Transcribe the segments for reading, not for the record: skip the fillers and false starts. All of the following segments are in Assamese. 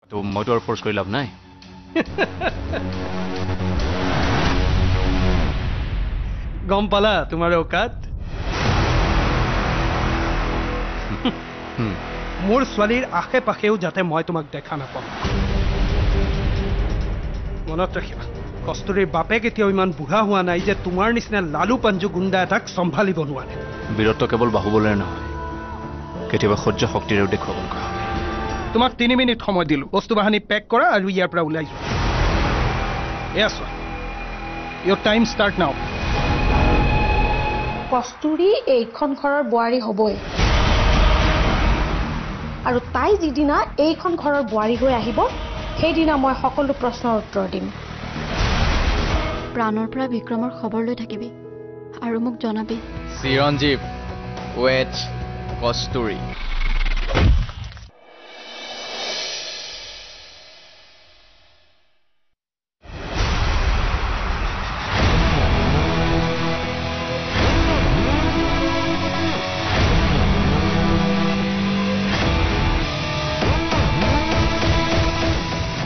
তো মইতো আৰু ফ'ৰ্চ কৰি লাভ নাই গম পালা তোমাৰ औकात মোৰ ছোৱালীৰ আশে পাশেও যাতে মই তোমাক দেখা নাপাওঁ মনত ৰাখিবা কস্তুৰীৰ বাপে কেতিয়াও ইমান বুঢ়া হোৱা নাই যে তোমাৰ নিচিনা লালু পাঞ্জু গুণ্ডা এটাক চম্ভালিব নোৱাৰে বীৰত্ব কেৱল বাহুবলেৰে নহয় কেতিয়াবা সহ্য শক্তিৰেও দেখুৱাব লগা হয় তোমাক 3 মিনিট সময় দিলো বস্তু বাহানি পেক কৰা আৰু ইয়াৰ পৰা ওলাই যোৱা এয়া চোৱা ইয়ৰ টাইম ষ্টাৰ্ট নাও কস্তুৰী এইখন ঘৰৰ বোৱাৰী হ'বই আৰু তাই যিদিনা এইখন ঘৰৰ বোৱাৰী হৈ আহিব সেইদিনা মই সকলো প্ৰশ্নৰ উত্তৰ দিম প্ৰাণৰ পৰা বিক্ৰমৰ খবৰ লৈ থাকিবি আৰু মোক জনাবি চিৰঞ্জীৱ ৱেচ কস্তুৰী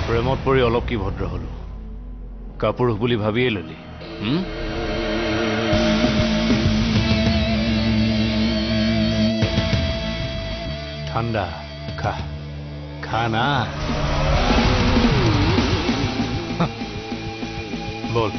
প্ৰেমত পৰি অলপ কি ভদ্ৰ হলো কাপুৰুষ বুলি ভাবিয়ে ললি ঠাণ্ডা খা না বল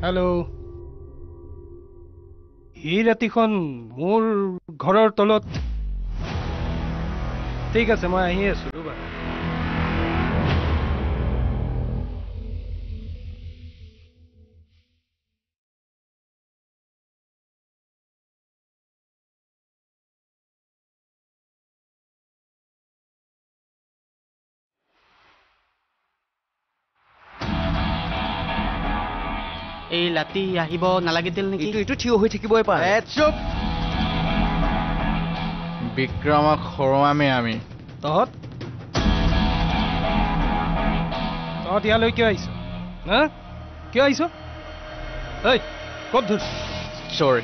হেল্ল' এই ৰাতিখন মোৰ ঘৰৰ তলত ঠিক আছে মই আহি আছো ৰবা এই ৰাতি আহিব নালাগিছিল নেকি এইটো থিয় হৈ থাকিবই পাৰে চুপ বিক্ৰমক হৰুৱামে আমি তহঁত ইয়ালৈ কিয় আহিছ হা কিয় আহিছ এই ক'ত ধৰিছ চৰি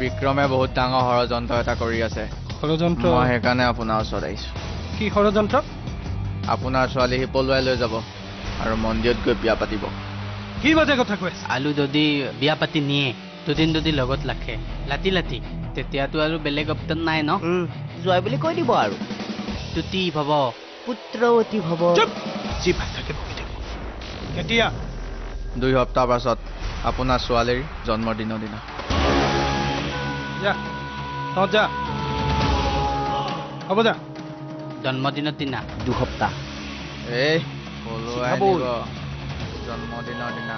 বিক্ৰমে বহুত ডাঙৰ ষড়যন্ত্ৰ এটা কৰি আছে ষড়যন্ত্ৰ মই সেইকাৰণে আপোনাৰ ওচৰত আহিছোঁ কি ষড়যন্ত্ৰ আপোনাৰ ছোৱালী হিপলুৱাই লৈ যাব আৰু মন্দিৰত গৈ বিয়া পাতিব কি বাজে কথা কৈ আছে আলু যদি বিয়া পাতি নিয়ে দুদিন যদি লগত ৰাখে লাতি তেতিয়াতো আৰু বেলেগ অপচন নাই ন যোৱাই বুলি কৈ দিব আৰু তুতি ভৱ পুত্ৰৱতী ভৱ চুপ যি ভাই থাকে বকি থাকিব কেতিয়া 2 সপ্তাহ পাছত আপোনাৰ ছোৱালীৰ জন্মদিনৰ দিনা যা তহঁত যা হ'ব যা জন্মদিনৰ দিনা 2 সপ্তাহ এই পলুৱাই নিব জন্মদিনৰ দিনা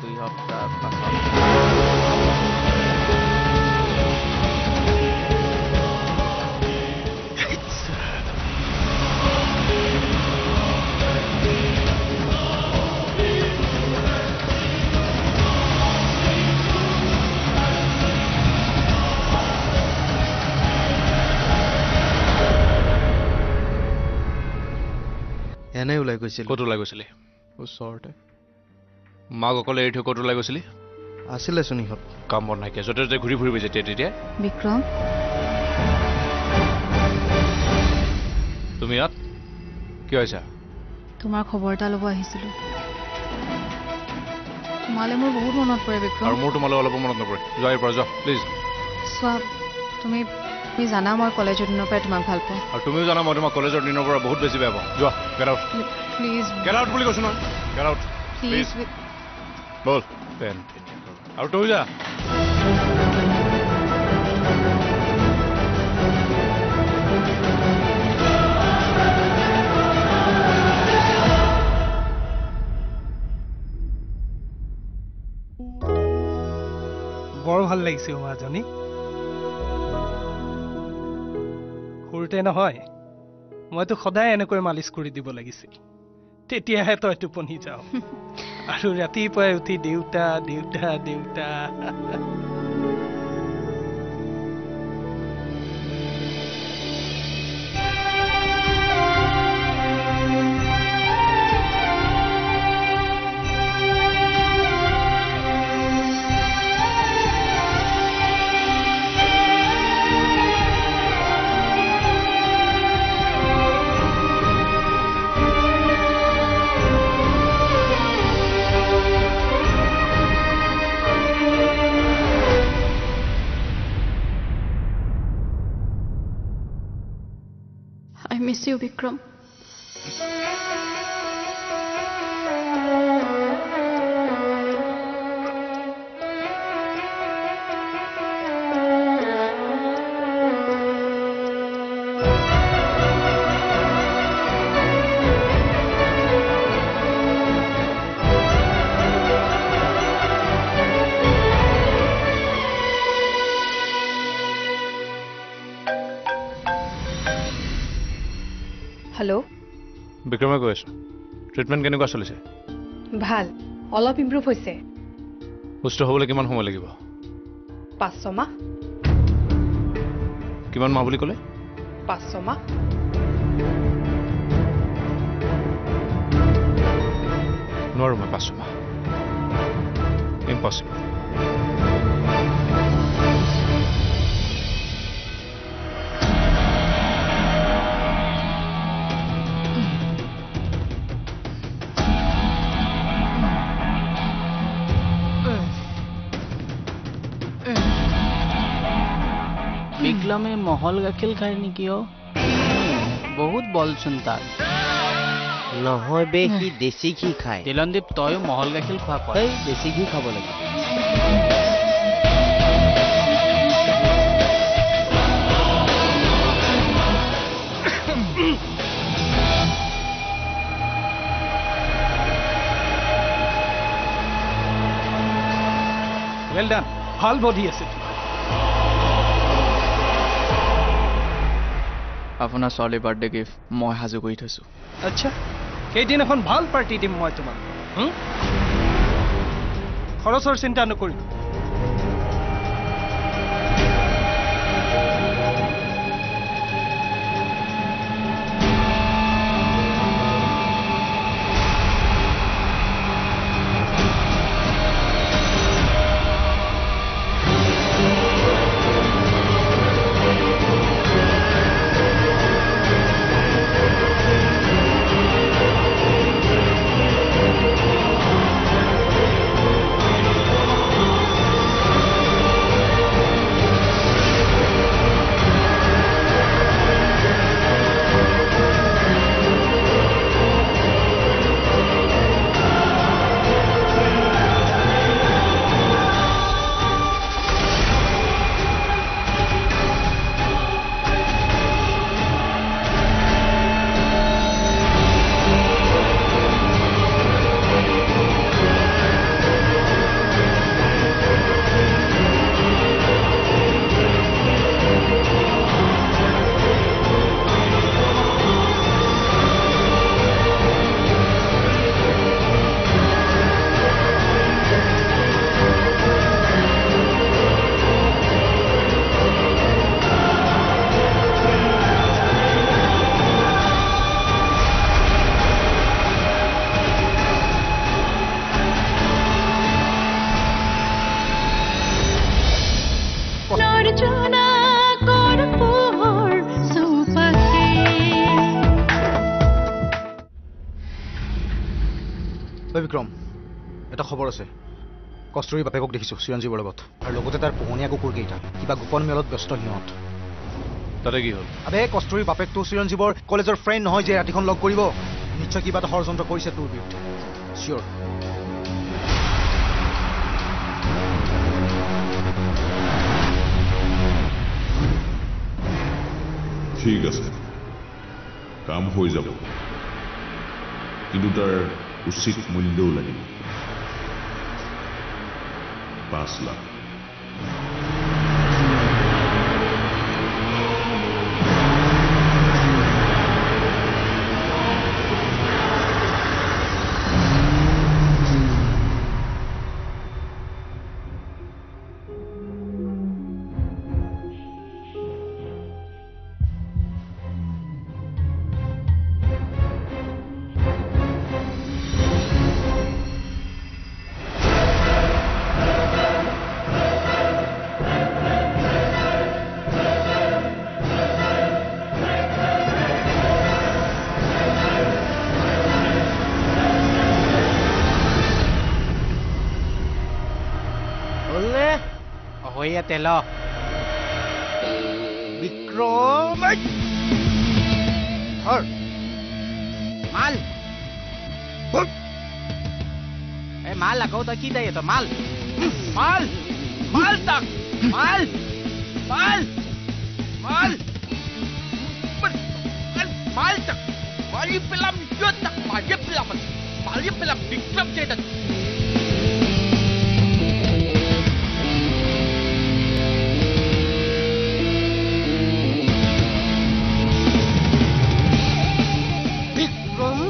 2 সপ্তাহ পাছত এনে ওলাই গৈছিল ক'ত ওলাই গৈছিলি ওচৰতে মাক অকলে এৰি থৈ ক'ত ওলাই গৈছিলি আছিলে চোন ইহঁত কাম বন নাইকিয়া য'তে ত'তে ঘূৰি ফুৰিবি যেতিয়া তেতিয়া বিক্ৰম তুমি ইয়াত কিয় আহিছা তোমাৰ খবৰ এটা ল'ব আহিছিলোঁ তোমালৈ মোৰ বহুত মনত পৰে বিক্ৰম আৰু মোৰ তোমালৈ অলপ মনত নপৰে যোৱা ইয়াৰ পৰা যোৱা প্লিজ চোৱা তুমি জানা মই কলেজৰ দিনৰ পৰাই তোমাক ভাল পাওঁ আৰু তুমিও জানা মই তোমাক কলেজৰ দিনৰ পৰা বহুত বেছি বেয়া পাওঁ যোৱা get out please get out বুলি কৈছো নহয় get out please ball pen আৰু তই যা বৰ ভাল লাগিছে মাজনী সৰুতে নহয় মইতো সদায় এনেকৈ মালিচ কৰি দিব লাগিছিল তেতিয়াহে তই টোপনি যাও আৰু ৰাতিপুৱাই উঠি দেউতা দেউতা দেউতা I miss you, Vikram. Hello' বিক্ৰমে কৈ আছো ট্ৰিটমেণ্ট কেনেকুৱা চলিছে ভাল অলপ ইমপ্ৰুভ হৈছে সুস্থ হ'বলৈ কিমান সময় লাগিব 5-6 মাহ কিমান মাহ বুলি ক'লে 5-6 মাহ নোৱাৰো মই 5 মাহ ইম্পচিবল বিক্ৰমে মহল গাখীৰ খায় নেকি বহুত বলচোন তাক নহয় বে সি দেশী ঘি খায় তিলনদীপ তয়ো মহল গাখীৰ খোৱা কয় এই দেশী ঘি খাব লাগে ৱেল ডান ভাল বডি আছে আপোনাৰ ছোৱালীৰ বাৰ্থডে গিফ্ট মই সাজু কৰি থৈছোঁ আচ্ছা সেইদিন এখন ভাল পাৰ্টি দিম মই তোমাক খৰচৰ চিন্তা নকৰিবা বিক্ৰম এটা খবৰ আছে কষ্টুৰী বাপেকক দেখিছোঁ চিৰঞ্জীৱৰ লগত আৰু লগতে তাৰ পোহনীয়া কুকুৰকেইটা কিবা গোপন মেলত ব্যস্ত সিহঁত তাতে কি হ'ল আবে কষ্টুৰী বাপেকটো চিৰঞ্জীৱৰ কলেজৰ ফ্ৰেণ্ড নহয় যে ৰাতিখন লগ কৰিব নিশ্চয় কিবা এটা ষড়যন্ত্ৰ কৰিছে তোৰ বিৰুদ্ধে চিয়'ৰ ঠিক আছে কাম হৈ যাব কিন্তু তাৰ উচিত মূল্যও লাগিব 5 লাখ ইয়াতে ল বিক্ৰম ধৰ মাল এই মাল আকৌ তই কি দেই তই মাল মাল মাল তাক মাল মাল মাল মাল tak mari pelam dia tak mari pelam Vikram saya tak Vikram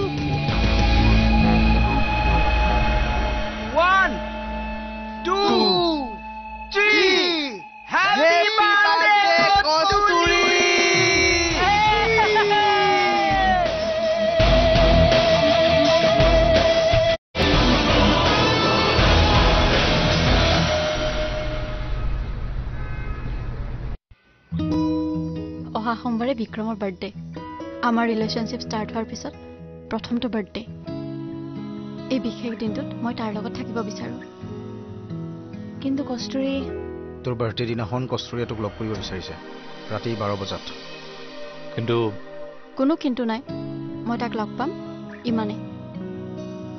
1 2 3 Happy birthday Kosturi অহা সোমবাৰে বিক্ৰমৰ বাৰ্থডে আমাৰ ৰিলেশ্যনশ্বিপ ষ্টাৰ্ট হোৱাৰ পিছত প্ৰথমটো বাৰ্থডে এই বিশেষ দিনটোত মই তাৰ লগত থাকিব বিচাৰোঁ কিন্তু কষ্টুৰী তোৰ বাৰ্থডে দিনাখন কস্তুৰীয়ে তোক লগ কৰিব বিচাৰিছে ৰাতি 12 বজাত কিন্তু কোনো কিন্তু নাই মই তাক লগ পাম ইমানেই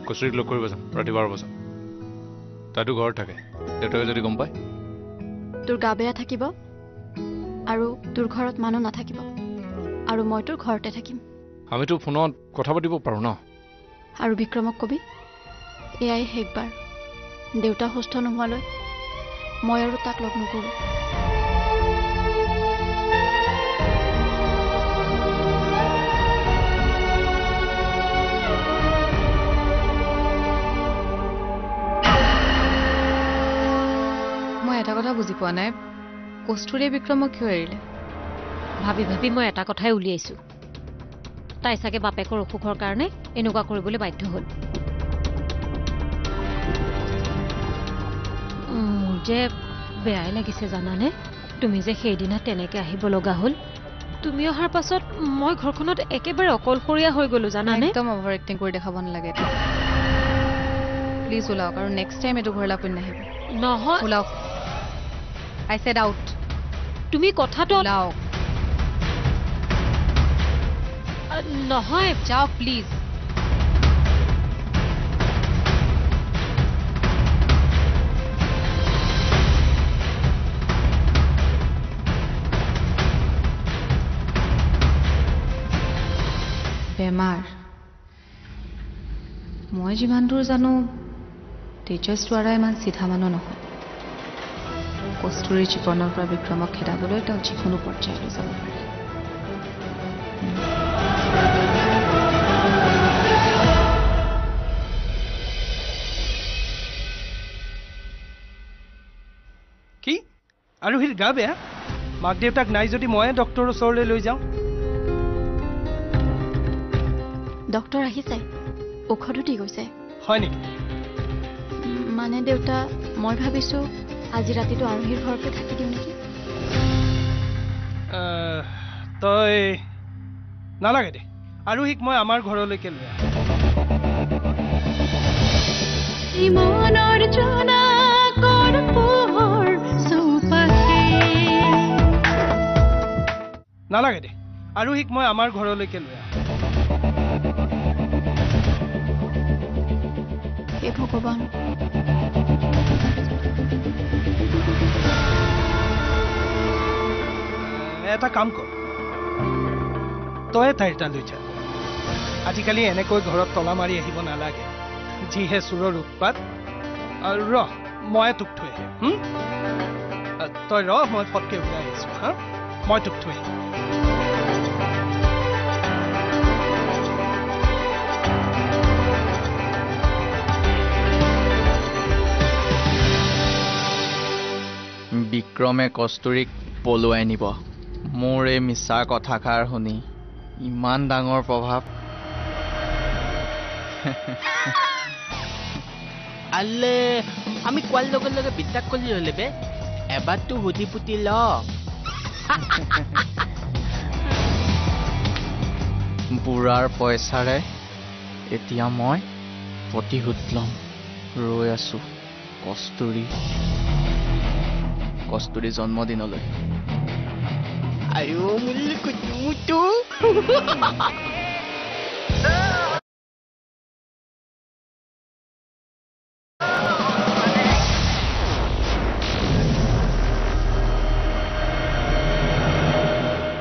কচুৰীক লগ কৰিব যাম ৰাতি 12 বজাত তাইতো ঘৰত থাকে দেউতাকে যদি গম পায় তোৰ গা বেয়া থাকিব আৰু তোৰ ঘৰত মানুহ নাথাকিব আৰু মই তোৰ ঘৰতে থাকিম আমিতো ফোনত কথা পাতিব পাৰোঁ ন আৰু বিক্ৰমক কবি এয়াই শেষবাৰ দেউতা সুস্থ নোহোৱালৈ মই আৰু তাক লগ নকৰোঁ মই এটা কথা বুজি পোৱা নাই কস্তুৰীয়ে বিক্ৰমক কিয় এৰিলে ভাবি ভাবি মই এটা কথাই উলিয়াইছো তাই চাগে বাপেকৰ অসুখৰ কাৰণে এনেকুৱা কৰিবলৈ বাধ্য হ'ল যে বেয়াই লাগিছে জানানে তুমি যে সেইদিনা তেনেকে আহিব লগা হ'ল তুমি অহাৰ পাছত মই ঘৰখনত একেবাৰে অকলশৰীয়া হৈ গ'লো জানানে একদম অভাৰ এক্টিং কৰি দেখাব নালাগে প্লিজ ওলাওক আৰু নেক্সট টাইম এইটো ঘৰলৈ আপুনি নাহিব নহয় ওলাওক আই ছেড আউট তুমি কথাটো ওলাওক নহয় যাওক প্লিজ বেমাৰ মই যিমান দূৰ জানো টিচাৰ্ছ দ্বাৰা ইমান চিধা মানুহ নহয় কস্তুৰীৰ জীৱনৰ পৰা বিক্ৰমক খেদাবলৈ তেওঁ যিকোনো পৰ্যায়লৈ যাব পাৰে কি আৰু হিৰ গা বেয়া মাক দেউতাক নাই যদি ময়ে ডক্টৰৰ ওচৰলৈ লৈ যাওঁ ডক্টৰ আহিছে ঔষধো দি গৈছে হয় নেকি মানে দেউতা মই ভাবিছোঁ আজি ৰাতিটো আৰোহীৰ ঘৰতে থাকি দিওঁ নেকি তই নালাগে দে আৰোহীক মই আমাৰ ঘৰলৈকে লৈ নালাগে দে আৰোহীক মই আমাৰ ঘৰলৈকে লৈ হে ভগৱান এটা কাম কৰ তই তাইৰ তালৈ যা আজিকালি এনেকৈ ঘৰত তলা মাৰি আহিব নালাগে যিহে চোৰৰ উৎপাত ৰ মই তোক থৈ আহিম তই ৰ মই ফটকে ওলাই আহিছোঁ হা মই তোক থৈ আহিম বিক্ৰমে কস্তুৰীক পলুৱাই নিব মোৰ এই মিছা কথাষাৰ শুনি ইমান ডাঙৰ প্ৰভাৱ আলে আমি কোৱাৰ লগে লগে বিশ্বাস কৰি ল'লে বে এবাৰতো সুধি পুতি ল বুঢ়াৰ পইচাৰে এতিয়া মই প্ৰতিশোধ ল'ম ৰৈ আছো কস্তুৰী কস্তুৰী জন্মদিনলৈ আয়ো মুল্লি কুটুমুটু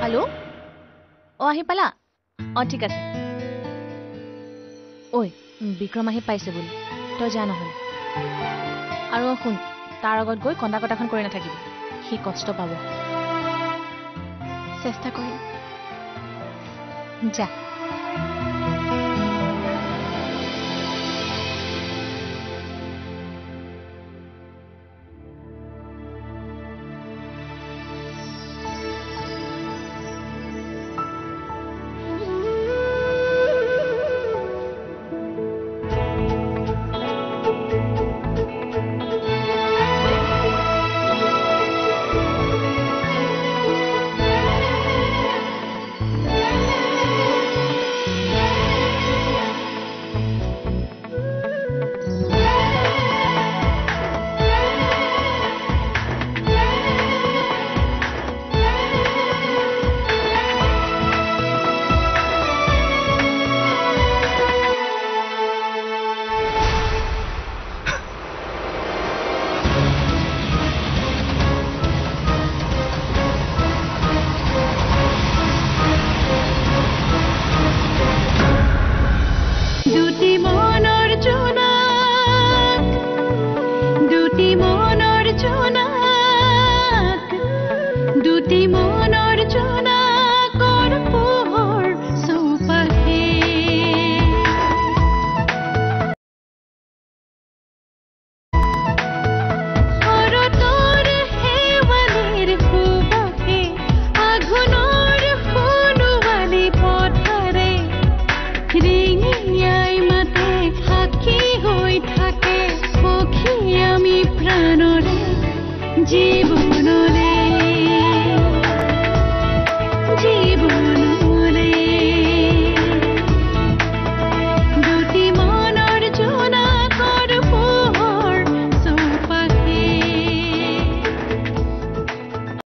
হেল্ল' আহি পালা ঠিক আছে ঐ বিক্ৰম আহি পাইছে বুলি তই যা নহ'লে আৰু শুন তাৰ আগত গৈ কন্দা কটাখন কৰি নাথাকিবি সি কষ্ট পাব চেষ্টা কৰিম যা जी